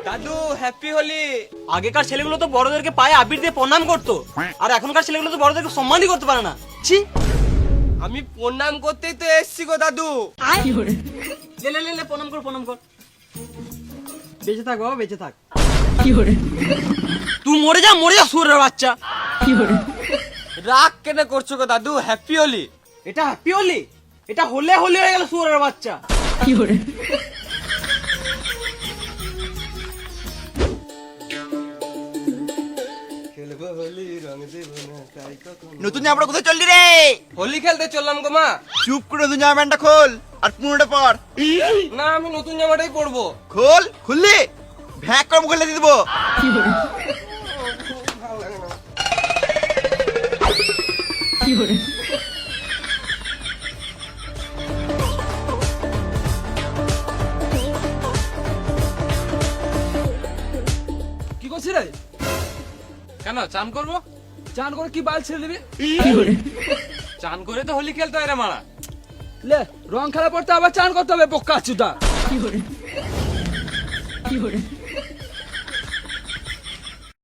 দাদু হ্যাপি হোলি। আগেকার ছেলেগুলো তো বড়দেরকে পায়ে আবির দিয়ে প্রণাম করতো, আর এখনকার ছেলেগুলো তো বড়দেরকে সম্মানই করতে পারে না। ছি। আমি প্রণাম করতেই তো এসছি গো দাদু। লে লে লে লে, প্রণাম কর প্রণাম কর। বেঁচে থাক বাবা, বেঁচে থাক। তুই মরে যা সুরের বাচ্চা। রাগ কেন করছো গো দাদু? হ্যাপি হোলি। এটা হ্যাপি হোলি? এটা হলে হোলি হয়ে গেল সুরের বাচ্চা। নতুন জামাটা কোথায় চললি রে? হোলি খেলতে চললাম গো মা। চুপ করে নতুন জামা প্যান্টটা খোল আর পুরোটা পর। না, আমি নতুন জামাটাই পরবো। খোল, খুললি ভ্যাক করে মুখে দিয়ে দেবো। কি করছিস রে? কেন চান করবো? চান করে কি বাল ছেড়ে দিবি? চান করে তো হোলি খেলতে হয় রে মারা। লে, রং খেলা পড়তে আবার চান করতে হবে, বোকা চুদা।